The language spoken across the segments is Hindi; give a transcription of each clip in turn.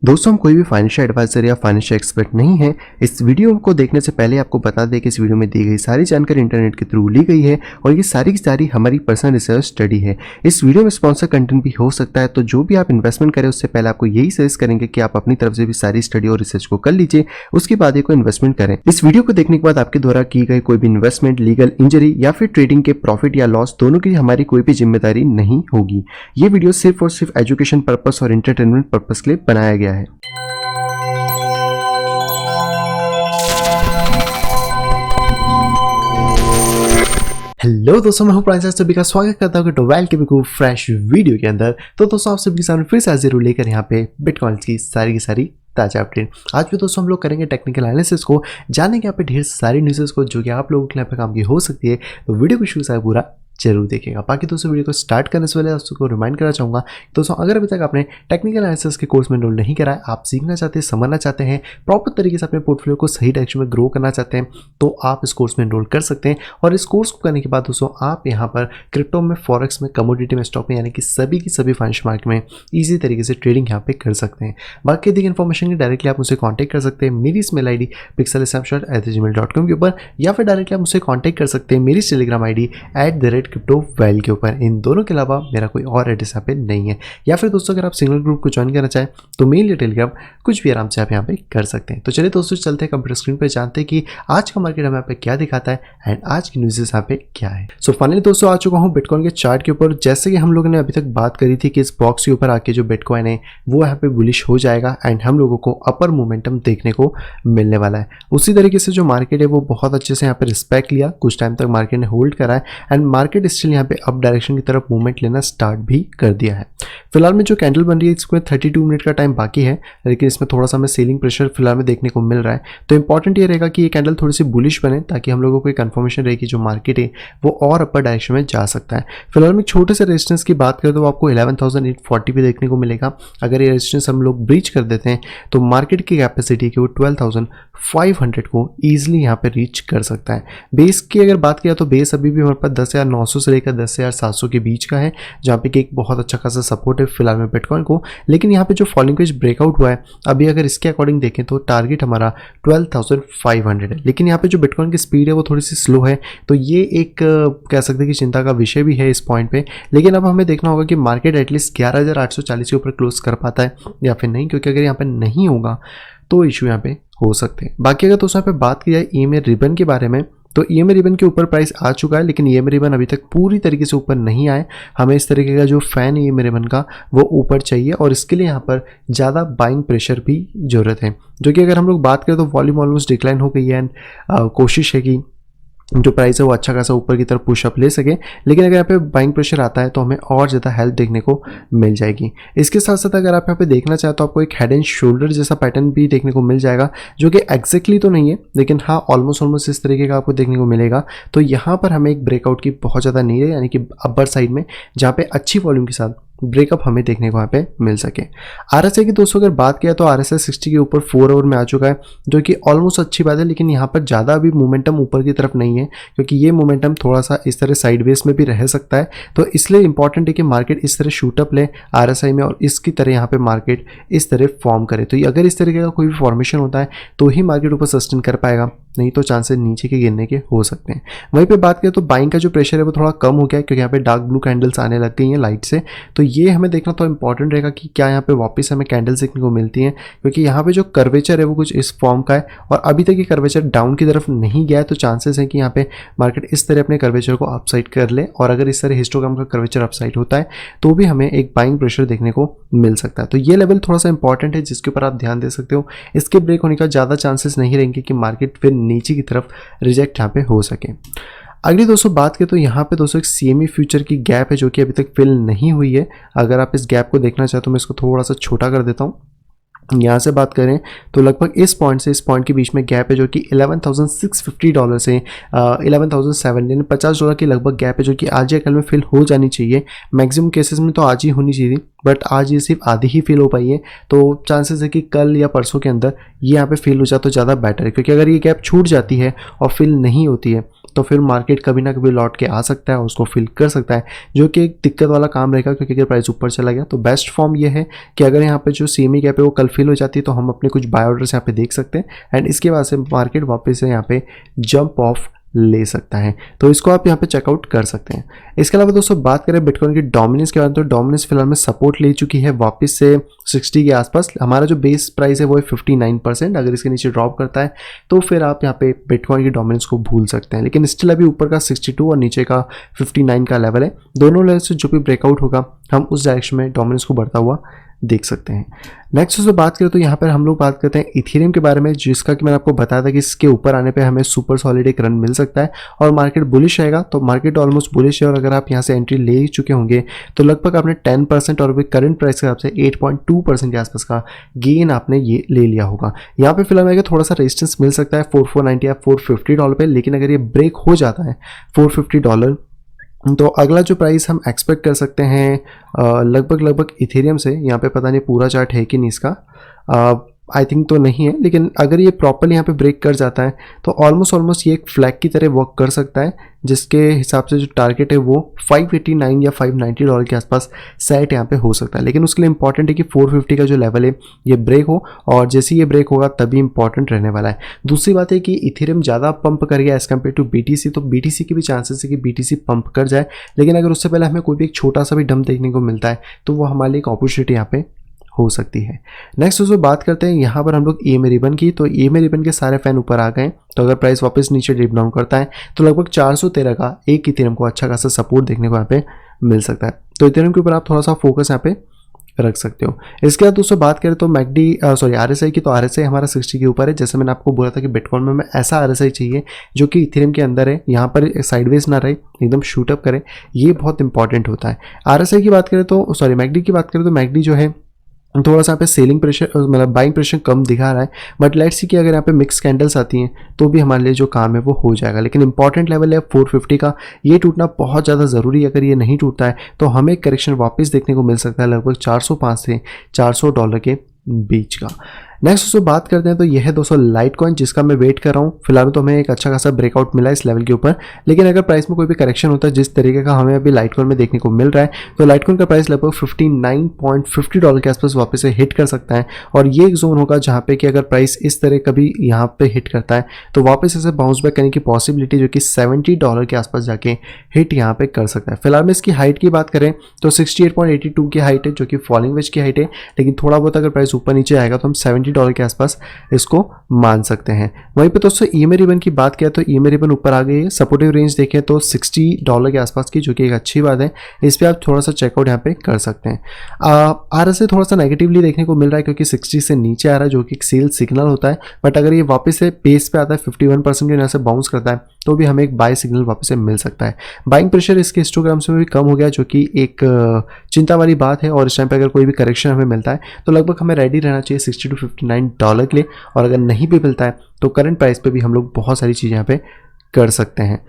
दोस्तों हम कोई भी फाइनेंशियल एडवाइजर या फाइनेंशियल एक्सपर्ट नहीं है। इस वीडियो को देखने से पहले आपको बता दें कि इस वीडियो में दी गई सारी जानकारी इंटरनेट के थ्रू ली गई है और ये सारी की सारी हमारी पर्सनल रिसर्च स्टडी है। इस वीडियो में स्पॉन्सर कंटेंट भी हो सकता है, तो जो भी आप इन्वेस्टमेंट करें उससे पहले आपको यही सजेस्ट करेंगे कि आप अपनी तरफ से भी सारी स्टडी और रिसर्च को कर लीजिए, उसके बाद ही कोई इन्वेस्टमेंट करें। इस वीडियो को देखने के बाद आपके द्वारा की गई कोई भी इन्वेस्टमेंट, लीगल इंजरी या फिर ट्रेडिंग के प्रॉफिट या लॉस दोनों की हमारी कोई भी जिम्मेदारी नहीं होगी। ये वीडियो सिर्फ और सिर्फ एजुकेशन पर्पस और एंटरटेनमेंट पर्पस के लिए बनाया गया है। हेलो दोस्तों, मैं हूं प्रांजल, सभी का स्वागत करता हूं टोवेल के बिल्कुल फ्रेश वीडियो के अंदर। तो दोस्तों आप सभी के सामने फिर से हाजिर हूं लेकर यहाँ पे बिटकॉइन की सारी ताजा अपडेट। आज भी दोस्तों हम लोग करेंगे टेक्निकल एनालिसिस को, जानेंगे यहाँ पे ढेर सारी न्यूज़ को जो कि आप लोगों के लिए काम की हो सकती है। तो वीडियो को शुरू से पूरा जरूर देखेगा। बाकी दोस्तों वीडियो को स्टार्ट करने से पहले आपको रिमाइंड करना चाहूँगा दोस्तों, अगर अभी तक आपने टेक्निकल एनालिसिस के कोर्स में एनरोल नहीं करा है, आप सीखना चाहते हैं, समझना चाहते हैं, प्रॉपर तरीके से अपने पोर्टफोलियो को सही डायरेक्शन में ग्रो करना चाहते हैं, तो आप इस कोर्स में एनरोल कर सकते हैं। और इस कोर्स को करने के बाद दोस्तों आप यहाँ पर क्रिप्टो में, फॉरेक्स में, कमोडिटी में, स्टॉक में, यानी कि सभी की सभी फाइनेंशियल मार्केट में ईजी तरीके से ट्रेडिंग यहाँ पे कर सकते हैं। बाकी अधिक इन्फॉर्मेशन के डायरेक्टली आप मुझसे कॉन्टैक्ट कर सकते हैं मेरी इस मेल ID pixelsnapshot@gmail.com के ऊपर, या फिर डायरेक्टली आप मुझसे कॉन्टैक्ट कर सकते हैं मेरी टेलीग्राम ID @cryptoval के ऊपर। इन दोनों के अलावा मेरा कोई और एड्रेस यहाँ पे नहीं है। या फिर दोस्तों अगर आप सिंगल ग्रुप को ज्वाइन करना चाहें तो मेल या टेलीग्राम कुछ भी आराम से आप यहाँ पे कर सकते हैं। तो चलिए दोस्तों चलते हैं कंप्यूटर स्क्रीन पे, जानते हैं कि आज का मार्केट हमें यहाँ पे क्या दिखाता है एंड आज की न्यूज़ यहाँ पे क्या है। सो फाइनली दोस्तों आ चुका हूँ बिटकॉइन के चार्ट के ऊपर। जैसे कि हम लोगों ने अभी तक बात करी थी कि इस बॉक्स के ऊपर आके जो बिटकॉइन है वो यहाँ पे बुलिश हो जाएगा एंड हम लोगों को अपर मोमेंटम देखने को मिलने वाला है। उसी तरीके से जो मार्केट है वो बहुत अच्छे से यहाँ पे रिस्पेक्ट लिया, कुछ टाइम तक मार्केट ने होल्ड करा है एंड मार्केट स्टिल यहाँ पे अप डायरेक्शन की तरफ मूवमेंट लेना स्टार्ट भी कर दिया है। फिलहाल में जो कैंडल बन रही है इसमें 32 मिनट का टाइम बाकी है, लेकिन इसमें थोड़ा सा हमें सेलिंग प्रेशर फिलहाल में देखने को मिल रहा है। तो इंपॉर्टेंट ये रहेगा कि ये कैंडल थोड़ी सी बुलिश बने ताकि हम लोगों को एक कंफर्मेशन रहे कि जो मार्केट है वो और अपर डायरेक्शन में जा सकता है। फिलहाल में छोटे से रेजिस्टेंस की बात करें तो आपको 11,840 भी देखने को मिलेगा। अगर ये रेजिस्टेंस हम लोग ब्रीच कर देते हैं तो मार्केट की कैपेसिटी की वो 12,500 को ईजिली यहाँ पे रीच कर सकता है। बेस की अगर बात किया तो बेस अभी भी हमारे पास 10,900 से लेकर 10,700 के बीच का है, जहाँ पे कि एक बहुत अच्छा खासा सपोर्ट है फिलहाल में बिटकॉइन को। लेकिन यहाँ पे जो फॉलिंग वेज ब्रेकआउट हुआ है अभी अगर इसके अकॉर्डिंग देखें तो टारगेट हमारा 12,500 है। लेकिन यहाँ पे जो बिटकॉइन की स्पीड है वो थोड़ी सी स्लो है, तो ये एक कह सकते हैं कि चिंता का विषय भी है इस पॉइंट पे। लेकिन अब हमें देखना होगा कि मार्केट एटलीस्ट 11,840 के ऊपर क्लोज कर पाता है या फिर नहीं, क्योंकि अगर यहाँ पे नहीं होगा तो इशू यहाँ पे हो सकते हैं। बाकी अगर दोस्तों यहाँ पे बात की जाए EMA रिबन के बारे में, तो EMA रिबन के ऊपर प्राइस आ चुका है, लेकिन EMA रिबन अभी तक पूरी तरीके से ऊपर नहीं आए। हमें इस तरीके का जो फैन है EMA रिबन का वो ऊपर चाहिए और इसके लिए यहाँ पर ज़्यादा बाइंग प्रेशर भी ज़रूरत है, जो कि अगर हम लोग बात करें तो वॉल्यूम ऑलमोस्ट डिक्लाइन हो गई है एंड कोशिश है कि जो प्राइस है वो अच्छा खासा ऊपर की तरफ पुशअप ले सके। लेकिन अगर यहाँ पे बाइंग प्रेशर आता है तो हमें और ज़्यादा हेल्प देखने को मिल जाएगी। इसके साथ साथ अगर आप यहाँ पे देखना चाहें तो आपको एक हेड एंड शोल्डर जैसा पैटर्न भी देखने को मिल जाएगा, जो कि एग्जैक्टली तो नहीं है लेकिन हाँ ऑलमोस्ट इस तरीके का आपको देखने को मिलेगा। तो यहाँ पर हमें एक ब्रेकआउट की बहुत ज़्यादा नीड है, यानी कि अपर साइड में जहाँ पे अच्छी वॉल्यूम के साथ ब्रेकअप हमें देखने को यहाँ पे मिल सके। RSI की दोस्तों अगर बात किया तो RSI 60 के ऊपर 4 आवर में आ चुका है, जो कि ऑलमोस्ट अच्छी बात है। लेकिन यहाँ पर ज़्यादा अभी मोमेंटम ऊपर की तरफ नहीं है, क्योंकि ये मोमेंटम थोड़ा सा इस तरह साइडवेज में भी रह सकता है। तो इसलिए इंपॉर्टेंट है कि मार्केट इस तरह शूटअप ले RSI में और इसकी तरह यहाँ पे मार्केट इस तरह फॉर्म करे। तो अगर इस तरीके का कोई भी फॉर्मेशन होता है तो ही मार्केट ऊपर सस्टेन कर पाएगा, नहीं तो चांसेस नीचे के गिरने के हो सकते हैं। वहीं पे बात करें तो बाइंग का जो प्रेशर है वो थोड़ा कम हो गया है, क्योंकि यहाँ पे डार्क ब्लू कैंडल्स आने लग गई हैं लाइट से। तो ये हमें देखना तो इंपॉर्टेंट रहेगा कि क्या यहाँ पे वापस हमें कैंडल्स देखने को मिलती हैं, क्योंकि यहाँ पे जो कर्वेचर है वो कुछ इस फॉर्म का है और अभी तक ये कर्वेचर डाउन की तरफ नहीं गया है। तो चांसेस है कि यहाँ पे मार्केट इस तरह अपने कर्वेचर को अपसाइड कर ले, और अगर इस तरह हिस्टोग्राम का कर्वेचर अपसाइड होता है तो भी हमें एक बाइंग प्रेशर देखने को मिल सकता है। तो ये लेवल थोड़ा सा इंपॉर्टेंट है जिसके ऊपर आप ध्यान दे सकते हो। इसके ब्रेक होने का ज़्यादा चांसेस नहीं रहेंगे कि मार्केट फिर नीचे की तरफ रिजेक्ट यहाँ पे हो सके। अगली दोस्तों बात करें तो यहाँ पे दोस्तों एक CME फ्यूचर की गैप है जो कि अभी तक फिल नहीं हुई है। अगर आप इस गैप को देखना चाहते हो तो मैं इसको थोड़ा सा छोटा कर देता हूँ। यहाँ से बात करें तो लगभग इस पॉइंट से इस पॉइंट के बीच में गैप है जो कि $11,650 से $11,750 की लगभग गैप है, जो कि आज या कल में फिल हो जानी चाहिए। मैक्सिमम केसेस में तो आज ही होनी चाहिए थी, बट आज ये सिर्फ आधी ही फिल हो पाई है। तो चांसेस है कि कल या परसों के अंदर ये यहाँ पे फिल हो जाए तो ज़्यादा बेटर है, क्योंकि अगर ये गैप छूट जाती है और फिल नहीं होती है तो फिर मार्केट कभी ना कभी लौट के आ सकता है, उसको फिल कर सकता है, जो कि एक दिक्कत वाला काम रहेगा, क्योंकि अगर प्राइस ऊपर चला गया तो बेस्ट फॉर्म ये है कि अगर यहाँ पे जो CME गैप है वो कल फिल हो जाती है तो हम अपने कुछ बाय ऑर्डर्स यहाँ पे देख सकते हैं एंड इसके बाद से मार्केट वापस से यहाँ पे जंप ऑफ ले सकता है। तो इसको आप यहाँ पे चेकआउट कर सकते हैं। इसके अलावा दोस्तों बात करें बिटकॉइन की डोमिनेंस के बारे में, तो डोमिनेंस फिलहाल में सपोर्ट ले चुकी है वापस से 60 के आसपास। हमारा जो बेस प्राइस है वो है 59%। अगर इसके नीचे ड्रॉप करता है तो फिर आप यहाँ पे बिटकॉइन की डोमिनेंस को भूल सकते हैं, लेकिन स्टिल अभी ऊपर का 62 और नीचे का 59 का लेवल है। दोनों लेवल से जो भी ब्रेकआउट होगा हम उस डायरेक्शन में डोमिनेंस को बढ़ता हुआ देख सकते हैं। नेक्स्ट उसमें बात करें तो यहाँ पर हम लोग बात करते हैं इथेरियम के बारे में, जिसका कि मैंने आपको बताया था कि इसके ऊपर आने पे हमें सुपर सॉलिड एक रन मिल सकता है और मार्केट बुलिश रहेगा। तो मार्केट ऑलमोस्ट बुलिश है और अगर आप यहाँ से एंट्री ले चुके होंगे तो लगभग आपने 10% और अभी करंट प्राइस के हिसाब से 8.2% के आसपास का गेन आपने ये ले लिया होगा। यहाँ पे फिलहाल थोड़ा सा रेजिस्टेंस मिल सकता है $490 या $450 पे, लेकिन अगर ये ब्रेक हो जाता है $450 तो अगला जो प्राइस हम एक्सपेक्ट कर सकते हैं लगभग इथेरियम से, यहाँ पे पता नहीं पूरा चार्ट है कि नहीं इसका, आई थिंक तो नहीं है, लेकिन अगर ये प्रॉपरली यहाँ पे ब्रेक कर जाता है तो ऑलमोस्ट ये एक फ्लैग की तरह वर्क कर सकता है, जिसके हिसाब से जो टारगेट है वो $589 या $590 के आसपास सेट यहाँ पे हो सकता है। लेकिन उसके लिए इंपॉर्टेंट है कि 450 का जो लेवल है ये ब्रेक हो, और जैसे ये ब्रेक होगा तभी इंपॉर्टेंट रहने वाला है। दूसरी बात है कि इथेरियम ज़्यादा पंप कर गया एज कम्पेयर टू BTC, तो BTC की भी चांसेस है कि BTC पंप कर जाए, लेकिन अगर उससे पहले हमें कोई भी एक छोटा सा भी डंप देखने को मिलता है तो वो हमारे लिए एक अपॉर्चुनिटी यहाँ पे हो सकती है। नेक्स्ट उसमें बात करते हैं यहाँ पर हम लोग EMA रिबन की, तो EMA रिबन के सारे फैन ऊपर आ गए, तो अगर प्राइस वापस नीचे डिप डाउन करता है तो लगभग 413 का एक इथेरियम को अच्छा खासा सपोर्ट देखने को यहाँ पे मिल सकता है। तो इथेरियम के ऊपर आप थोड़ा सा फोकस यहाँ पे रख सकते हो। इसके बाद दोस्तों बात करें तो RSI की, तो RSI हमारा 60 के ऊपर है। जैसे मैंने आपको बोला था कि बिटकॉइन में हमें ऐसा RSI चाहिए जो कि इथेरियम के अंदर है, यहाँ पर साइडवेज ना रहे, एकदम शूटअप करे, ये बहुत इंपॉर्टेंट होता है। RSI की बात करें तो MACD की बात करें तो MACD जो है थोड़ा सा यहाँ पे सेलिंग प्रेशर मतलब बाइंग प्रेशर कम दिखा रहा है, बट लेट्स सी कि अगर यहाँ पे मिक्स कैंडल्स आती हैं तो भी हमारे लिए जो काम है वो हो जाएगा। लेकिन इंपॉर्टेंट लेवल है 450 का, ये टूटना बहुत ज़्यादा ज़रूरी है। अगर ये नहीं टूटता है तो हमें करेक्शन वापस देखने को मिल सकता है लगभग $405 से $400 के बीच का। नेक्स्ट उसको बात करते हैं तो यह है दोस्तों लाइट कॉइन, जिसका मैं वेट कर रहा हूँ। फिलहाल तो हमें एक अच्छा खासा ब्रेकआउट मिला इस लेवल के ऊपर, लेकिन अगर प्राइस में कोई भी करेक्शन होता है जिस तरीके का हमें अभी लाइट कॉइन में देखने को मिल रहा है, तो लाइट कॉइन का प्राइस लगभग $59.50 के आसपास वापस से हिट कर सकता है। और ये एक जोन होगा जहाँ पे कि अगर प्राइस इस तरह कभी यहाँ पे हिट करता है तो वापस इसे बाउंस बैक करने की पॉसिबिलिटी जो कि $70 के आसपास जाके हिट यहाँ पे कर सकता है। फिलहाल में इसकी हाइट की बात करें तो 68.82 की हाइट है, जो कि फॉलिंग वेज की हाइट है, लेकिन थोड़ा बहुत अगर प्राइस ऊपर नीचे आएगा तो हम $70 के आसपास इसको मान सकते हैं। वहीं पे दोस्तों EMA रिबन की बात किया तो EMA रिबन ऊपर आ गई है। सपोर्टिव रेंज देखें तो $60 के आसपास की, जो कि एक अच्छी बात है। इस पे आप थोड़ा सा चेकआउट यहाँ पे कर सकते हैं। RSI थोड़ा सा नेगेटिवली देखने को मिल रहा है क्योंकि 60 से नीचे आ रहा है, जो कि एक सेल सिग्नल होता है, बट अगर ये वापस से पेस पे आता है 51% के यहाँ से बाउंस करता है तो भी हमें एक बाय सिग्नल वापस से मिल सकता है। बाइंग प्रेशर इसके हिस्टोग्राम्स में भी कम हो गया, जो कि एक चिंता वाली बात है। और इस टाइम पे अगर कोई भी करेक्शन हमें मिलता है तो लगभग हमें रेडी रहना चाहिए $60 to $59 के लिए, और अगर नहीं भी मिलता है तो करंट प्राइस पे भी हम लोग बहुत सारी चीज़ें यहाँ पे कर सकते हैं।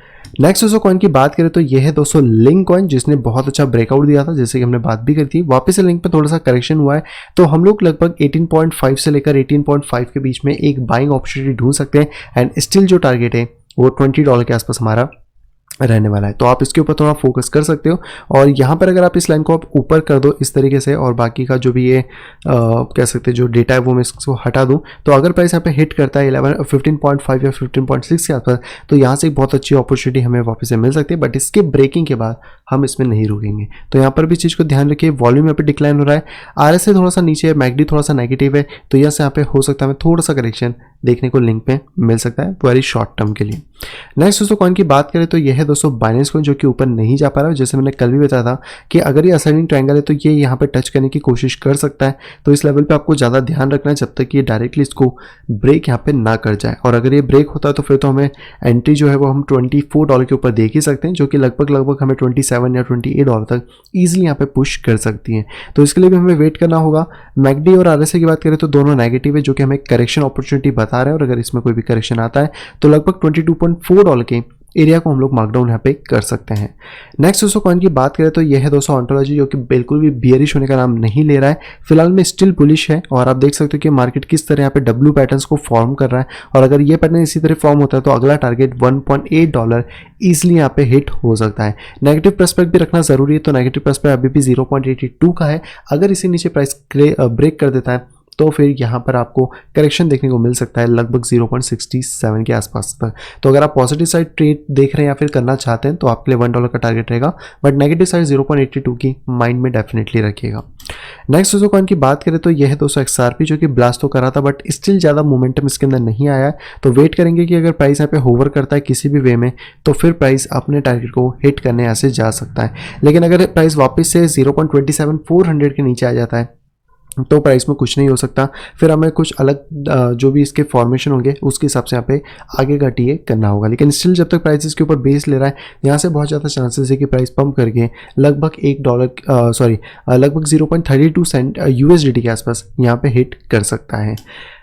नेक्स्ट दोस्तों कॉइन की बात करें तो यह है दोस्तों लिंक कॉइन, जिसने बहुत अच्छा ब्रेकआउट दिया था, जैसे कि हमने बात भी करी थी। वापस से लिंक पे थोड़ा सा करेक्शन हुआ है, तो हम लोग लगभग 18.5 से लेकर 18.5 के बीच में एक बाइंग अपॉर्चुनिटी ढूंढ सकते हैं। एंड स्टिल जो टारगेट है वो $20 के आसपास हमारा रहने वाला है, तो आप इसके ऊपर थोड़ा फोकस कर सकते हो। और यहाँ पर अगर आप इस लाइन को आप ऊपर कर दो इस तरीके से, और बाकी का जो भी ये कह सकते हैं जो डेटा है वो मैं इसको हटा दूँ, तो अगर प्राइस यहाँ पे हिट करता है 15.5 या 15.6 के आसपास, तो यहाँ से एक बहुत अच्छी अपॉर्चुनिटी हमें वापस से मिल सकती है। बट इसके ब्रेकिंग के बाद हम इसमें नहीं रुकेंगे, तो यहाँ पर भी चीज़ को ध्यान रखिए। वॉल्यूम यहाँ पे डिक्लाइन हो रहा है, RSI थोड़ा सा नीचे है, MACD थोड़ा सा नेगेटिव है, तो यहाँ से यहाँ पे हो सकता है हमें थोड़ा सा करेक्शन देखने को लिंक पे मिल सकता है वेरी शॉर्ट टर्म के लिए। नेक्स्ट दोस्तों कॉइन की बात करें तो यह है दोस्तों बाइनेंस कॉइन, जो कि ऊपर नहीं जा पा रहा है। जैसे मैंने कल भी बताया था कि अगर ये असेंडिंग ट्रायंगल है तो ये यहाँ पे टच करने की कोशिश कर सकता है, तो इस लेवल पे आपको ज़्यादा ध्यान रखना है जब तक ये डायरेक्टली इसको ब्रेक यहाँ पे ना कर जाए। और अगर ये ब्रेक होता है तो फिर तो हमें एंट्री जो है वो हम $24 के ऊपर देख ही सकते हैं, जो कि लगभग हमें $27 या $28 तक ईजिली यहाँ पे पुश कर सकती हैं। तो इसके लिए भी हमें वेट करना होगा। MACD और RSI की बात करें तो दोनों नेगेटिव है, जो कि हमें करेक्शन अपॉर्चुनिटी बता रहे हैं, और अगर इसमें कोई भी करेक्शन आता है तो लगभग $22.4 के एरिया को हम लोग मार्कडाउन यहाँ पे कर सकते हैं। नेक्स्ट दोस्तों कॉइन की बात करें तो यह है दोस्तों ओंटोलॉजी, जो कि बिल्कुल भी बियरिश होने का नाम नहीं ले रहा है, फिलहाल में स्टिल बुलिश है। और आप देख सकते हो कि मार्केट किस तरह यहाँ पे डब्ल्यू पैटर्न्स को फॉर्म कर रहा है, और अगर ये पैटर्न इसी तरह फॉर्म होता है तो अगला टारगेट $1.8 ईजिली यहाँ पे हिट हो सकता है। नेगेटिव प्रस्पेक्ट भी रखना जरूरी है, तो नेगेटिव प्रस्पेक्ट अभी भी 0.82 का है। अगर इसी नीचे प्राइस ब्रेक कर देता है तो फिर यहाँ पर आपको करेक्शन देखने को मिल सकता है लगभग 0.67 के आसपास तक। तो अगर आप पॉजिटिव साइड ट्रेड देख रहे हैं या फिर करना चाहते हैं तो आपके लिए $1 का टारगेट रहेगा, बट नेगेटिव साइड 0.82 की माइंड में डेफिनेटली रखिएगा। नेक्स्ट दोस्तों कॉइन की बात करें तो यह है दोस्तों XRP, जो कि ब्लास्ट तो करा था बट स्टिल ज़्यादा मोमेंटम इसके अंदर नहीं आया है। तो वेट करेंगे कि अगर प्राइस यहाँ पे होवर करता है किसी भी वे में तो फिर प्राइस अपने टारगेट को हिट करने ऐसे जा सकता है। लेकिन अगर प्राइस वापस से 0.27400 के नीचे आ जाता है तो प्राइस में कुछ नहीं हो सकता, फिर हमें कुछ अलग जो भी इसके फॉर्मेशन होंगे उसके हिसाब से यहाँ पे आगे का टीए करना होगा। लेकिन स्टिल जब तक प्राइस इसके ऊपर बेस ले रहा है, यहाँ से बहुत ज़्यादा चांसेस है कि प्राइस पंप करके लगभग लगभग 0.32 सेंट USDT के आसपास यहाँ पे हिट कर सकता है।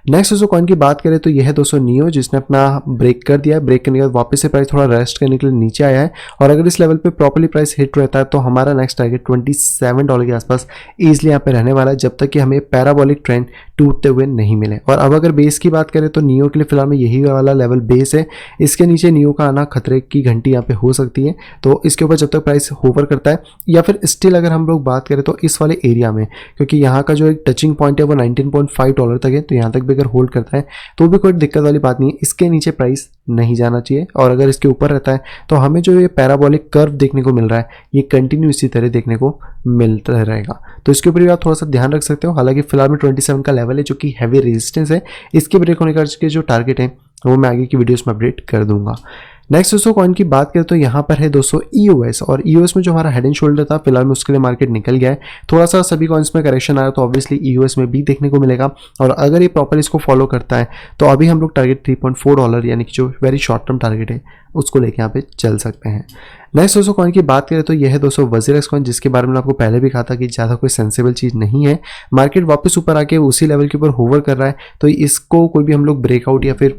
नेक्स्ट दोस्तों कॉइन की बात करें तो यह है दोस्तों नियो, जिसने अपना ब्रेक कर दिया है। ब्रेक करने के बाद वापस से प्राइस थोड़ा रेस्ट करने के लिए नीचे आया है, और अगर इस लेवल पे प्रॉपर्ली प्राइस हिट रहता है तो हमारा नेक्स्ट टारगेट $27 के आसपास ईजिली यहाँ पे रहने वाला है, जब तक कि हमें पैराबोलिक ट्रेंड टूटते हुए नहीं मिले। और अब अगर बेस की बात करें तो नियो के लिए फिलहाल में यही वाला लेवल बेस है, इसके नीचे नियो का आना खतरे की घंटी यहाँ पे हो सकती है। तो इसके ऊपर जब तक प्राइस होवर करता है, या फिर स्टिल अगर हम लोग बात करें तो इस वाले एरिया में, क्योंकि यहाँ का जो एक टचिंग पॉइंट है वो $19.5 तक है, तो यहाँ तक भी अगर होल्ड करता है तो भी कोई दिक्कत वाली बात नहीं है। इसके नीचे प्राइस नहीं जाना चाहिए, और अगर इसके ऊपर रहता है तो हमें जो ये पैराबोलिक कर्व देखने को मिल रहा है ये कंटिन्यू इसी तरह देखने को मिलता रहेगा। तो इसके ऊपर भी आप थोड़ा सा ध्यान रख सकते हो। हालांकि फिलहाल में 27 का लेवल है जो कि हैवी रेजिस्टेंस है, इसके ब्रेक होने के जो टारगेट है वो मैं आगे की वीडियोस में अपडेट कर दूंगा। नेक्स्ट दोस्तों कॉइन की बात करें तो यहाँ पर है दोस्तों EOS, और EOS में जो हमारा हेड एंड शोल्डर था फिलहाल में उसके लिए मार्केट निकल गया है। थोड़ा सा सभी कॉइन्स में करेक्शन आया तो ऑब्वियसली EOS में भी देखने को मिलेगा, और अगर ये प्रॉपर इसको फॉलो करता है तो अभी हम लोग टारगेट $3.4 यानी कि जो वेरी शॉर्ट टर्म टारगेट है उसको लेके यहाँ पे चल सकते हैं। नेक्स्ट दोस्तों कॉइन की बात करें तो यह है दोस्तों WZirX कॉइन, जिसके बारे में आपको पहले भी कहा था कि ज़्यादा कोई सेंसिबल चीज़ नहीं है। मार्केट वापस ऊपर आके उसी लेवल के ऊपर होवर कर रहा है, तो इसको कोई भी हम लोग ब्रेकआउट या फिर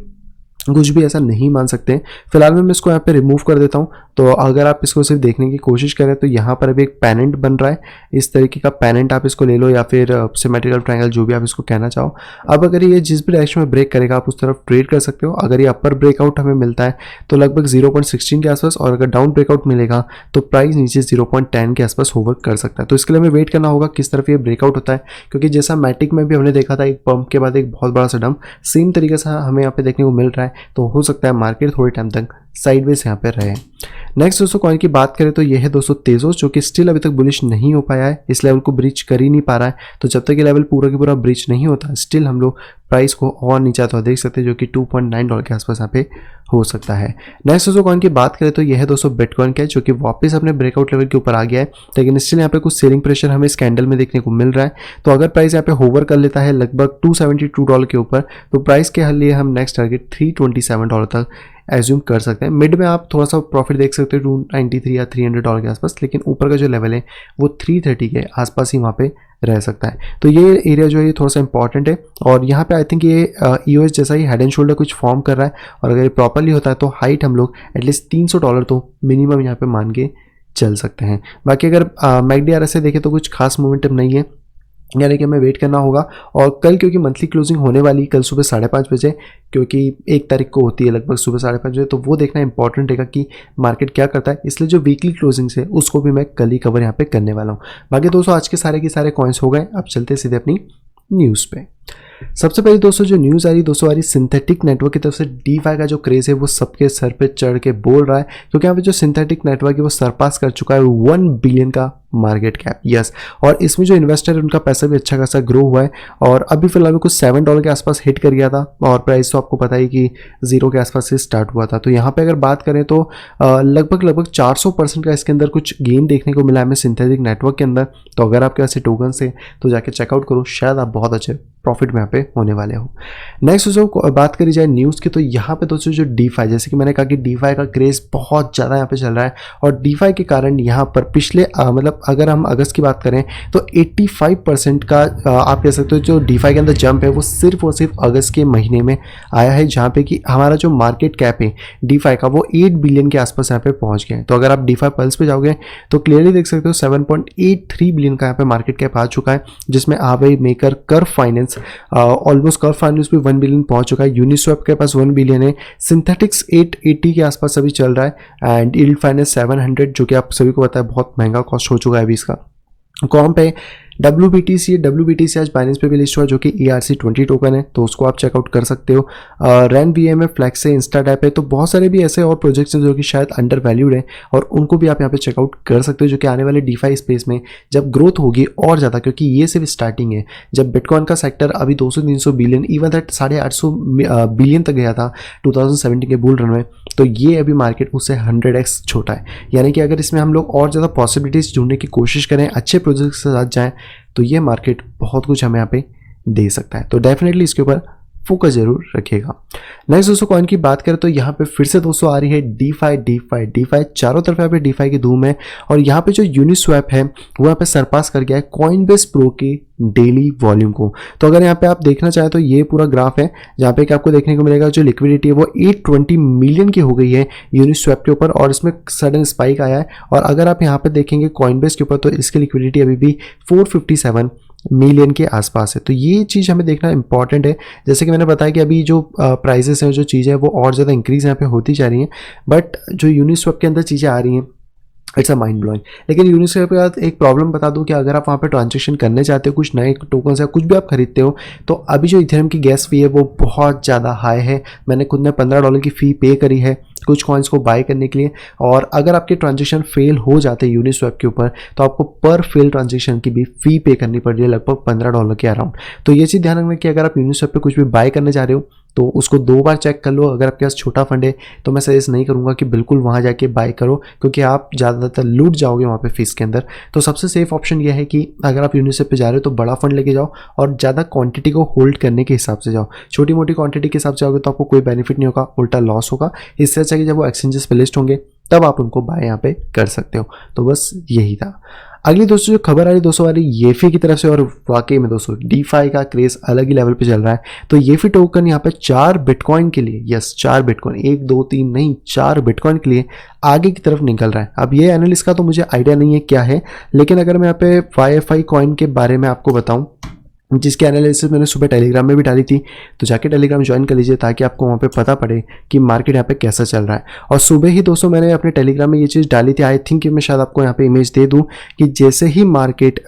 कुछ भी ऐसा नहीं मान सकते। फिलहाल में मैं इसको यहाँ पे रिमूव कर देता हूँ। तो अगर आप इसको सिर्फ देखने की कोशिश करें तो यहाँ पर अभी एक पैनेंट बन रहा है, इस तरीके का पैनेंट आप इसको ले लो, या फिर सिमेट्रिकल ट्रायंगल जो भी आप इसको कहना चाहो। अब अगर ये जिस भी डायरेक्शन में ब्रेक करेगा आप उस तरफ ट्रेड कर सकते हो। अगर ये अपर ब्रेकआउट हमें मिलता है तो लगभग 0.16 के आसपास, और अगर डाउन ब्रेकआउट मिलेगा तो प्राइस नीचे 0.10 के आसपास होवर कर सकता है। तो इसके लिए हमें वेट करना होगा किस तरफ ये ब्रेकआउट होता है, क्योंकि जैसा मैटिक में भी हमने देखा था एक पंप के बाद एक बहुत बड़ा सा डंप, सेम तरीके से हमें यहाँ पे देखने को मिल रहा है। तो हो सकता है मार्केट थोड़े टाइम तक साइडवेज यहाँ पे रहे। नेक्स्ट दोस्तों कॉइन की बात करें तो यह है दोस्तों तेजोस, जो कि स्टिल अभी तक बुलिश नहीं हो पाया है, इस लेवल को ब्रीच कर ही नहीं पा रहा है। तो जब तक ये लेवल पूरा की पूरा ब्रीच नहीं होता स्टिल हम लोग प्राइस को और नीचे आता हुआ देख सकते हैं, जो कि $2.9 के आसपास यहाँ पे हो सकता है। नेक्स्ट दोस्तों कॉइन की बात करें तो यह है दोस्तों बिटकॉइन का, जो कि वापस अपने ब्रेकआउट लेवल के ऊपर आ गया है, लेकिन स्टिल यहाँ पे कुछ सेलिंग प्रेशर हमें इस कैंडल में देखने को मिल रहा है। तो अगर प्राइस यहाँ पे होवर कर लेता है लगभग $272 के ऊपर, तो प्राइस के लिए हम नेक्स्ट टारगेट $327 तक एज्यूम कर सकते हैं। मिड में आप थोड़ा सा प्रॉफिट देख सकते हो $293 या $300 के आसपास, लेकिन ऊपर का जो लेवल है वो 330 के आसपास ही वहाँ पे रह सकता है। तो ये एरिया जो है ये थोड़ा सा इंपॉर्टेंट है, और यहाँ पे आई थिंक ये EOS जैसा ही हेड एंड शोल्डर कुछ फॉर्म कर रहा है, और अगर ये प्रॉपरली होता है तो हाइट हम लोग एटलीस्ट $300 तो मिनिमम यहाँ पे मान के चल सकते हैं। बाकी अगर MACD RSI देखें तो कुछ खास मोमेंटम नहीं है, यानी कि हमें वेट करना होगा। और कल क्योंकि मंथली क्लोजिंग होने वाली कल सुबह 5:30 बजे, क्योंकि 1 तारीख को होती है लगभग सुबह 5:30 बजे, तो वो देखना इंपॉर्टेंट रहेगा कि मार्केट क्या करता है। इसलिए जो वीकली क्लोजिंग्स है उसको भी मैं कल ही कवर यहाँ पे करने वाला हूँ। बाकी दोस्तों आज के सारे कॉइन्स हो गए, अब चलते सीधे अपनी न्यूज़ पे। सबसे पहले दोस्तों जो न्यूज़ आ रही सिंथेटिक नेटवर्क की तरफ से DeFi का जो क्रेज है वो सबके सर पे चढ़ के बोल रहा है, क्योंकि यहाँ पे जो सिंथेटिक नेटवर्क है वो सरपास कर चुका है 1 बिलियन का मार्केट कैप। यस, और इसमें जो इन्वेस्टर है उनका पैसा भी अच्छा खासा ग्रो हुआ है, और अभी फिलहाल में कुछ $7 के आसपास हिट कर गया था, और प्राइस तो आपको पता ही कि 0 के आसपास से स्टार्ट हुआ था। तो यहाँ पे अगर बात करें तो लगभग 400% का इसके अंदर कुछ गेन देखने को मिला है हमें सिंथेटिक नेटवर्क के अंदर। तो अगर आपके पास टोकन से तो जाके चेकआउट करो, शायद आप बहुत अच्छे प्रॉफिट में यहाँ पे होने वाले हो। नेक्स्ट दोस्तों बात करी जाए न्यूज़ की, तो यहाँ पे दोस्तों जो DeFi, जैसे कि मैंने कहा कि DeFi का क्रेज बहुत ज़्यादा यहाँ पे चल रहा है, और DeFi के कारण यहाँ पर पिछले मतलब अगर हम अगस्त की बात करें तो 85% का आप कह सकते हो जो डीफाई के अंदर जंप है वो सिर्फ और सिर्फ अगस्त के महीने में आया है, जहाँ पे कि हमारा जो मार्केट कैप है डीफाई का वो 8 बिलियन के आसपास यहाँ पे पहुँच गए हैं। तो अगर आप डीफाई पल्स पे जाओगे तो क्लियरली देख सकते हो 7.83 बिलियन का यहाँ पे मार्केट कैप आ चुका है, जिसमें आवे maker curve finance almost curve finance भी 1 बिलियन पहुंच चुका है, यूनिस्वैप के पास 1 बिलियन है, सिंथेटिक्स 880 के आसपास अभी चल रहा है एंड यील्ड फाइनेंस 700 जो कि आप सभी को पता है बहुत महंगा कॉस्ट हो चुका है अभी इसका। कॉम्प है WBTC आज बाइनेंस पे भी लिस्ट हुआ जो कि ERC20 टोकन है, तो उसको आप चेकआउट कर सकते हो। रैन VM है, फ्लैक्स है, इंस्टाटैप है, तो बहुत सारे भी ऐसे और प्रोजेक्ट्स हैं जो कि शायद अंडर वैल्यूड है और उनको भी आप यहाँ पे चेकआउट कर सकते हो, जो कि आने वाले डीफाई स्पेस में जब ग्रोथ होगी और ज़्यादा, क्योंकि ये सिर्फ स्टार्टिंग है। जब बिटकॉइन का सेक्टर अभी 200-300 बिलियन इवन दैट 850 बिलियन तक गया था 2017 के बुल रन में, तो ये अभी मार्केट उससे 100x छोटा है। यानी कि अगर इसमें हम लोग और ज़्यादा पॉसिबिलिटीज़ ढूंढने की कोशिश करें, अच्छे प्रोजेक्ट के साथ जाएँ, तो ये मार्केट बहुत कुछ हमें यहाँ पे दे सकता है। तो डेफिनेटली इसके ऊपर फोकस जरूर रखिएगा। नेक्स्ट दोस्तों कॉइन की बात करें तो यहाँ पे फिर से दोस्तों आ रही है डीफाई, चारों तरफ यहाँ पे डीफाई की धूम है और यहाँ पे जो यूनिस्वैप है वो यहाँ पे सरपास कर गया है कॉइनबेस प्रो की डेली वॉल्यूम को। तो अगर यहाँ पे आप देखना चाहें तो ये पूरा ग्राफ है जहाँ पे कि आपको देखने को मिलेगा जो लिक्विडिटी है वो 820 मिलियन की हो गई है यूनिस्वैप के ऊपर और इसमें सडन स्पाइक आया है। और अगर आप यहाँ पे देखेंगे कॉइनबेस के ऊपर तो इसकी लिक्विडिटी अभी भी 457 मिलियन के आसपास है। तो ये चीज़ हमें देखना इंपॉर्टेंट है। जैसे कि मैंने बताया कि अभी जो प्राइसेस हैं, जो चीज़ें हैं वो और ज़्यादा इंक्रीज यहाँ पे होती जा रही हैं, बट जो यूनिस्वैप के अंदर चीज़ें आ रही हैं इट्स अ माइंड ब्लोइंग। लेकिन यूनिस्वैप के बाद एक प्रॉब्लम बता दूं कि अगर आप वहाँ पे ट्रांजेक्शन करने चाहते हो, कुछ नए टोकन्स या कुछ भी आप खरीदते हो, तो अभी जो इथेरियम की गैस फी है वो बहुत ज़्यादा हाई है। मैंने खुद ने $15 की फ़ी पे करी है कुछ कॉइन्स को बाय करने के लिए, और अगर आपके ट्रांजेक्शन फेल हो जाते हैं यूनिस्वैप के ऊपर तो आपको पर फेल ट्रांजेक्शन की भी फी पे करनी पड़ रही है लगभग $15 के अराउंड। तो ये चीज़ ध्यान रखना कि अगर आप यूनिस्वैप पे कुछ भी बाय करने जा रहे हो तो उसको 2 बार चेक कर लो। अगर आपके पास छोटा फंड है तो मैं सजेस्ट नहीं करूंगा कि बिल्कुल वहां जाके बाय करो, क्योंकि आप ज़्यादातर लूट जाओगे वहां पे फीस के अंदर। तो सबसे सेफ ऑप्शन यह है कि अगर आप यूनिस्वैप पे जा रहे हो तो बड़ा फंड लेके जाओ और ज़्यादा क्वांटिटी को होल्ड करने के हिसाब से जाओ। छोटी मोटी क्वांटिटी के हिसाब से जाओगे तो आपको कोई बेनिफिट नहीं होगा, उल्टा लॉस होगा। इससे अच्छा कि जब वो एक्सचेंजेस पे लिस्ट होंगे तब आप उनको बाय यहाँ पे कर सकते हो। तो बस यही था। अगली दोस्तों जो खबर आ रही दोस्तों आ रही येफी की तरफ से, और वाकई में दोस्तों डीफाई का क्रेज अलग ही लेवल पे चल रहा है। तो येफी टोकन यहाँ पे 4 बिटकॉइन के लिए, यस 4 बिटकॉइन, 1 2 3 नहीं 4 बिटकॉइन के लिए आगे की तरफ निकल रहा है। अब ये एनालिस्ट का तो मुझे आइडिया नहीं है क्या है, लेकिन अगर मैं यहाँ पे YFI कॉइन के बारे में आपको बताऊं जिसकी एनालिसिस मैंने सुबह टेलीग्राम में भी डाली थी, तो जाके टेलीग्राम ज्वाइन कर लीजिए ताकि आपको वहाँ पे पता पड़े कि मार्केट यहाँ पे कैसा चल रहा है। और सुबह ही दोस्तों मैंने अपने टेलीग्राम में ये चीज़ डाली थी, आई थिंक कि मैं शायद आपको यहाँ पे इमेज दे दूँ कि जैसे ही मार्केट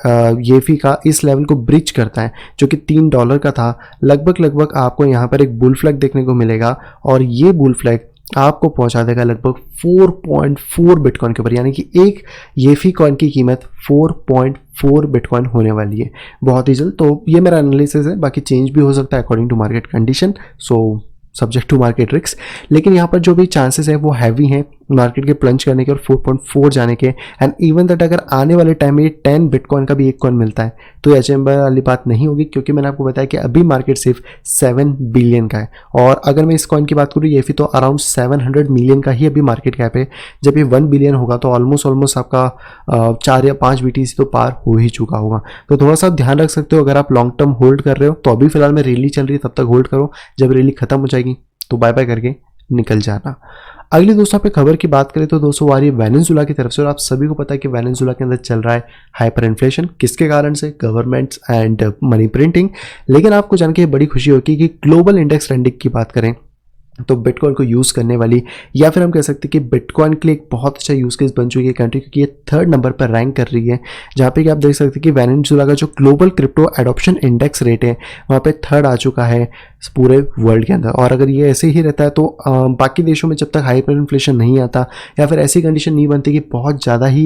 येफी का इस लेवल को ब्रिज करता है जो कि $3 का था, लगभग आपको यहाँ पर एक बुल फ्लैग देखने को मिलेगा और ये बुल फ्लैग आपको पहुंचा देगा लगभग 4.4 बिटकॉइन के ऊपर, यानी कि एक येफी कॉइन की कीमत 4.4 बिटकॉइन होने वाली है बहुत ही जल्द। तो ये मेरा एनालिसिस है, बाकी चेंज भी हो सकता है according to market condition, so subject to market risk. लेकिन यहाँ पर जो भी चांसेस है वो हैवी हैं मार्केट के प्लंज करने के और 4.4 जाने के। एंड इवन दैट अगर आने वाले टाइम में 10 बिटकॉइन का भी एक कॉइन मिलता है तो अचंभे वाली बात नहीं होगी, क्योंकि मैंने आपको बताया कि अभी मार्केट सिर्फ 7 बिलियन का है। और अगर मैं इस कॉइन की बात करूँ ये फिर तो अराउंड 700 मिलियन का ही अभी मार्केट कैप है। जब ये 1 बिलियन होगा तो ऑलमोस्ट आपका 4 या 5 BTC तो पार हो ही चुका होगा। तो थोड़ा सा ध्यान रख सकते हो। अगर आप लॉन्ग टर्म होल्ड कर रहे हो तो अभी फिलहाल में रैली चल रही है तब तक होल्ड करो, जब रैली खत्म हो जाएगी तो बाय बाय करके निकल जाना। अगली दोस्तों पे खबर की बात करें तो दोस्तों आ रही है वेनेजुएला की तरफ से, और आप सभी को पता है कि वेनेजुएला के अंदर चल रहा है हाइपर इन्फ्लेशन। किसके कारण से? Governments and money printing. लेकिन आपको जान के बड़ी खुशी होगी कि ग्लोबल इंडेक्स ट्रेंडिंग की बात करें तो बिटकॉइन को यूज़ करने वाली, या फिर हम कह सकते हैं कि बिटकॉइन के लिए एक बहुत अच्छा यूज़ केस बन चुकी है कंट्री, क्योंकि ये 3rd नंबर पर रैंक कर रही है। जहाँ पे कि आप देख सकते हैं कि वेनेजुएला का जो global crypto adoption index rate है वहाँ पे 3rd आ चुका है पूरे वर्ल्ड के अंदर। और अगर ये ऐसे ही रहता है तो बाकी देशों में जब तक हाइपर इन्फ्लेशन नहीं आता या फिर ऐसी कंडीशन नहीं बनती कि बहुत ज़्यादा ही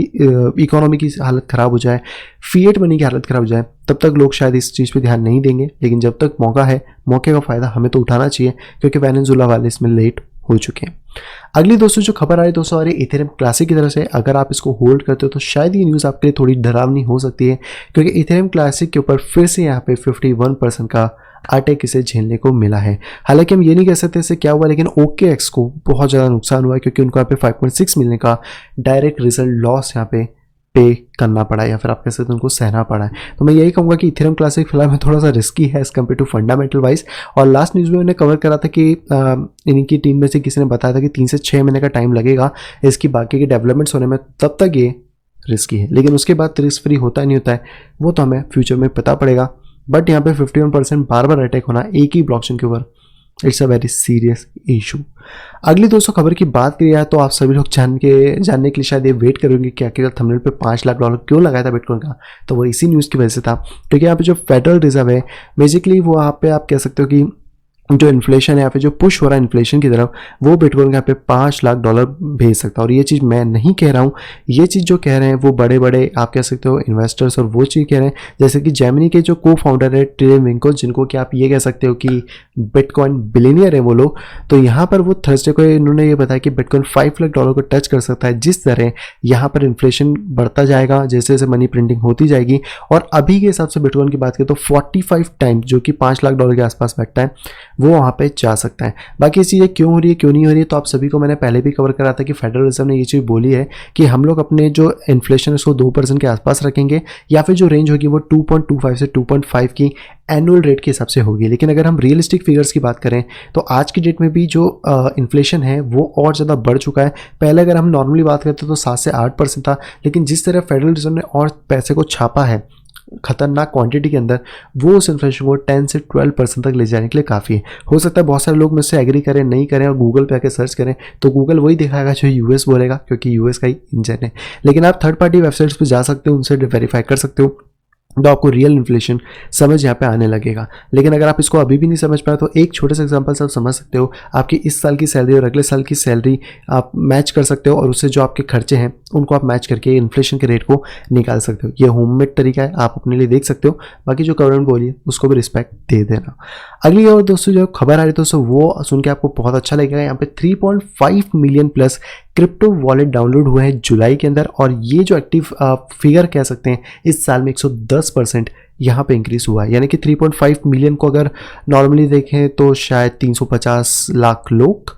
इकोनॉमी की हालत ख़राब हो जाए, फिएट मनी की हालत ख़राब हो जाए, तब तक लोग शायद इस चीज़ पे ध्यान नहीं देंगे। लेकिन जब तक मौका है, मौके का फ़ायदा हमें तो उठाना चाहिए, क्योंकि वेनेजुएला वाले इसमें लेट हो चुके हैं। अगली दोस्तों जो खबर आ रही है दोस्तों आ रही है इथेरियम क्लासिक की तरफ से। अगर आप इसको होल्ड करते हो तो शायद ये न्यूज़ आपके लिए थोड़ी डरावनी हो सकती है, क्योंकि इथेरियम क्लासिक के ऊपर फिर से यहाँ पे 51% का अटैक इसे झेलने को मिला है। हालांकि हम ये नहीं कह सकते इससे क्या हुआ, लेकिन OKX को बहुत ज़्यादा नुकसान हुआ है, क्योंकि उनको यहाँ पे 5.6 मिलने का डायरेक्ट रिजल्ट लॉस यहाँ पे पे करना पड़ा है या फिर आप कह सकते हैं उनको सहना पड़ा है। तो मैं यही कहूँगा कि इथेरियम क्लासिक फिलहाल में थोड़ा सा रिस्की है as compare to fundamental wise. और लास्ट न्यूज़ में उन्होंने कवर करा था कि इनकी टीम में से किसी ने बताया था कि 3 से 6 महीने का टाइम लगेगा इसकी बाकी के डेवलपमेंट्स होने में, तब तक ये रिस्की है। लेकिन उसके बाद रिस्क फ्री होता नहीं होता है वो तो हमें फ्यूचर में पता पड़ेगा। बट यहाँ पे 51% बार बार अटैक होना एक ही ब्लॉकचेन के ऊपर, it's a very serious issue. अगली दोस्तों खबर की बात की जाए तो आप सभी लोग जानने के लिए शायद ये वेट करोगे कि आखिर थंबनेल पे $5 लाख क्यों लगाया था बिटकॉइन का। तो वो इसी न्यूज़ की वजह से था, क्योंकि यहाँ पे जो फेडरल रिजर्व है बेसिकली वो यहाँ पे आप कह सकते हो कि जो इन्फ्लेशन है या फिर जो पुश हो रहा है इन्फ्लेशन की तरफ, वो बिटकॉइन यहाँ पे $5 लाख भेज सकता है। और ये चीज़ मैं नहीं कह रहा हूँ, ये चीज़ जो कह रहे हैं वो बड़े बड़े आप कह सकते हो इन्वेस्टर्स, और वो चीज़ कह रहे हैं जैसे कि जेमिनी के जो को फाउंडर है टिम विंको, जिनको कि आप ये कह सकते हो कि बिटकॉइन बिलियनियर है वो लोग। तो यहाँ पर वो थर्सडे को इन्होंने ये बताया कि बिटकॉइन $5 लाख को टच कर सकता है जिस तरह यहाँ पर इन्फ्लेशन बढ़ता जाएगा, जैसे जैसे मनी प्रिंटिंग होती जाएगी। और अभी के हिसाब से बिटकॉइन की बात करें तो 45 टाइम्स जो कि $5 लाख के आसपास बैठता है वो वहाँ पे जा सकता है। बाकी ये चीज़ें क्यों हो रही है क्यों नहीं हो रही है, तो आप सभी को मैंने पहले भी कवर करा था कि फेडरल रिजर्व ने ये चीज़ बोली है कि हम लोग अपने जो इन्फ्लेशन है उसको 2% के आसपास रखेंगे, या फिर जो रेंज होगी वो 2.25 से 2.5 की एनुअल रेट के हिसाब से होगी। लेकिन अगर हम रियलिस्टिक फिगर्स की बात करें तो आज की डेट में भी जो इन्फ्लेशन है वो और ज़्यादा बढ़ चुका है। पहले अगर हम नॉर्मली बात करते तो 7 से 8% था, लेकिन जिस तरह फेडरल रिजर्व ने और पैसे को छापा है खतरनाक क्वांटिटी के अंदर, वो उस इन्फ्लेशन को 10 से 12% तक ले जाने के लिए काफ़ी है। हो सकता है बहुत सारे लोग मुझसे एग्री करें नहीं करें और गूगल पे आके सर्च करें तो गूगल वही दिखाएगा जो यूएस बोलेगा, क्योंकि यूएस का ही इंजन है। लेकिन आप थर्ड पार्टी वेबसाइट्स पे जा सकते हो, उनसे वेरीफाई कर सकते हो, तो आपको रियल इन्फ्लेशन समझ यहाँ पे आने लगेगा। लेकिन अगर आप इसको अभी भी नहीं समझ पाए तो एक छोटे से एग्जांपल से आप समझ सकते हो। आपकी इस साल की सैलरी और अगले साल की सैलरी आप मैच कर सकते हो, और उससे जो आपके खर्चे हैं उनको आप मैच करके इन्फ्लेशन के रेट को निकाल सकते हो। ये होममेड तरीका है, आप अपने लिए देख सकते हो। बाकी जो गवर्नमेंट बोली है उसको भी रिस्पेक्ट दे देना। अगली और दोस्तों जो खबर आ रही है दोस्तों वो सुन के आपको बहुत अच्छा लगेगा। यहाँ पे 3.5 million plus crypto wallet download हुए हैं जुलाई के अंदर, और ये जो एक्टिव फिगर कह सकते हैं इस साल में 110% यहाँ पे इंक्रीज हुआ है। यानी कि 3.5 मिलियन को अगर नॉर्मली देखें तो शायद 350 लाख लोग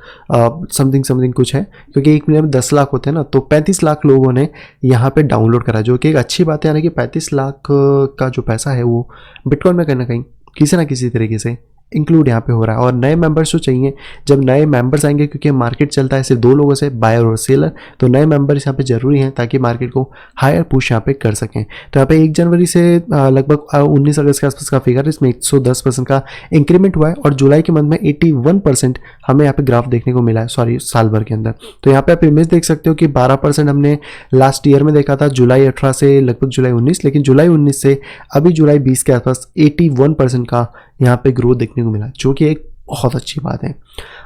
समथिंग कुछ है, क्योंकि 1 मिलियन में 10 लाख होते हैं ना, तो 35 लाख लोगों ने यहाँ पे डाउनलोड करा, जो कि एक अच्छी बात है। यानी कि 35 लाख का जो पैसा है वो बिटकॉइन में कहीं ना कहीं किसी ना किसी तरीके से इंक्लूड यहाँ पे हो रहा है। और नए मेंबर्स जो चाहिए, जब नए मेंबर्स आएंगे, क्योंकि मार्केट चलता है सिर्फ 2 लोगों से, बायर और सेलर, तो नए मेंबर्स यहाँ पे जरूरी हैं ताकि मार्केट को हायर पुश यहाँ पे कर सकें। तो यहाँ पे 1 जनवरी से लगभग 19 अगस्त के आसपास का फिगर, इसमें 110% का इंक्रीमेंट हुआ है, और जुलाई के मंथ में 81% हमें यहाँ पे ग्राफ देखने को मिला है, सॉरी साल भर के अंदर। तो यहाँ पे आप इमेज देख सकते हो कि 12% हमने लास्ट ईयर में देखा था, जुलाई 18 से लगभग जुलाई 19, लेकिन जुलाई 19 से अभी जुलाई 20 के आसपास 81% का यहाँ पे ग्रोथ देखने को मिला, जो कि एक बहुत अच्छी बात है।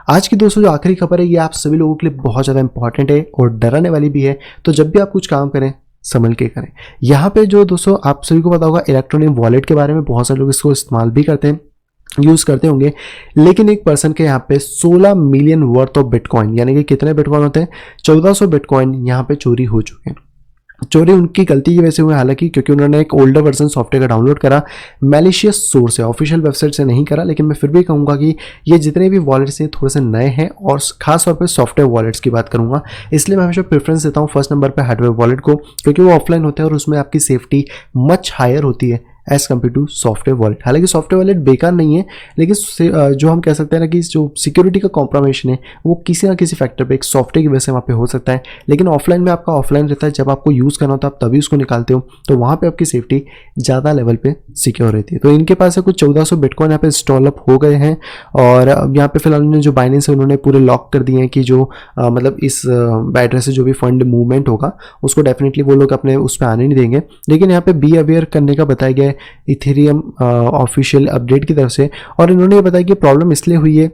आज की दोस्तों जो आखिरी खबर है ये आप सभी लोगों के लिए बहुत ज़्यादा इंपॉर्टेंट है और डराने वाली भी है। तो जब भी आप कुछ काम करें संभल के करें। यहाँ पे जो दोस्तों आप सभी को पता होगा इलेक्ट्रॉनिक वॉलेट के बारे में, बहुत सारे लोग इसको इस्तेमाल भी करते हैं, यूज़ करते होंगे। लेकिन एक पर्सन के यहाँ पे 16 मिलियन वर्थ ऑफ बिटकॉइन, यानी कि कितने बिटकॉइन होते हैं, 1400 बिटकॉइन यहाँ पे चोरी हो चुके हैं। चोरी उनकी गलती की वजह से हुई, हालांकि क्योंकि उन्होंने एक ओल्डर वर्जन सॉफ्टवेयर का डाउनलोड करा, मैलिशियस सोर्स है, ऑफिशियल वेबसाइट से नहीं करा। लेकिन मैं फिर भी कहूँगा कि ये जितने भी वॉलेट्स हैं थोड़े से नए हैं, और खास तौर पे सॉफ्टवेयर वॉलेट्स की बात करूँगा, इसलिए मैं हमेशा प्रेफरेंस देता हूँ फर्स्ट नंबर पे हार्डवेयर वॉलेट को, क्योंकि वो ऑफलाइन होते हैं और उसमें आपकी सेफ्टी मच हायर होती है as compare to software wallet. हालांकि सॉफ्टवेयर वॉलेट बेकार नहीं है, लेकिन जो हम कह सकते हैं ना कि जो सिक्योरिटी का कॉम्प्रोमाइजेशन है वो किसी ना किसी फैक्टर पे एक सॉफ्टवेयर की वजह से वहाँ पे हो सकता है। लेकिन ऑफलाइन में आपका ऑफलाइन रहता है, जब आपको यूज़ करना होता है आप तभी उसको निकालते हो, तो वहाँ पे आपकी सेफ्टी ज़्यादा लेवल पे सिक्योर रहती है। तो इनके पास कुछ 1400 बिटकॉइन यहाँ पे इंस्टॉल अप हो गए हैं, और यहाँ पे फिलहाल जो बाइनेंस है उन्होंने पूरे लॉक कर दिए हैं कि जो मतलब इस एड्रेस से जो भी फंड मूवमेंट होगा उसको डेफिनेटली वो लोग अपने उस पर आने नहीं देंगे। लेकिन यहाँ पे बी अवेयर करने का बताया गया है इथेरियम ऑफिशियल अपडेट की तरफ से, और इन्होंने ये बताया कि प्रॉब्लम इसलिए हुई है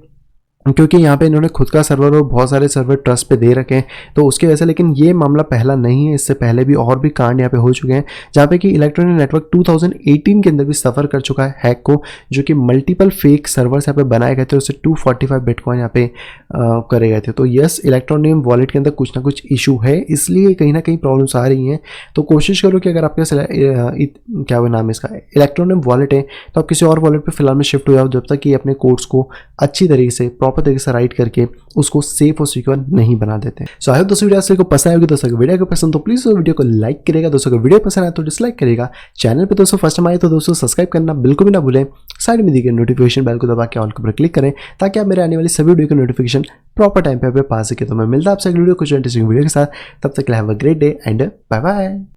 क्योंकि यहाँ पे इन्होंने खुद का सर्वर और बहुत सारे सर्वर ट्रस्ट पे दे रखे हैं, तो उसकी वजह से। लेकिन ये मामला पहला नहीं है, इससे पहले भी और भी कांड यहाँ पे हो चुके हैं, जहाँ पे कि इलेक्ट्रॉनिक नेटवर्क 2018 के अंदर भी सफ़र कर चुका है हैक को, जो कि मल्टीपल फेक सर्वर्स यहाँ पे बनाए गए थे, उससे 245 बिटकॉइन यहाँ पे करे गए थे। तो यस, इलेक्ट्रॉनिक वॉलेट के अंदर कुछ ना कुछ इशू है, इसलिए कहीं ना कहीं प्रॉब्लम्स आ रही हैं। तो कोशिश करो कि अगर आपके क्या वो नाम है इसका, इलेक्ट्रॉनिक वॉलेट है, तो आप किसी और वॉलेट पर फिलहाल में शिफ्ट हो जाओ, जब तक कि अपने कोड्स को अच्छी तरीके से प्रॉपर प्रॉपर तरीके से राइट करके उसको सेफ और सिक्योर नहीं बना देते। सो आई होप दोस्तों वीडियो आपको पसंद आएगी। दोस्तों वीडियो को पसंद तो प्लीज वीडियो को लाइक करेगा, दोस्तों को वीडियो पसंद आए तो डिसलाइक करेगा। चैनल पे दोस्तों फर्स्ट टाइम आए तो दोस्तों सब्सक्राइब करना बिल्कुल भी ना भूलें। साइड में दी गई नोटिफिकेशन बेल को दबा के ऑल के ऊपर क्लिक करें ताकि आप मेरे आने वाली सभी वीडियो की नोटिफिकेशन प्रॉपर टाइम पे पा सके। तो मैं मिलता आपसे अगली वीडियो कुछ इंटरेस्टिंग वीडियो के साथ, तब तक have a great day and bye bye.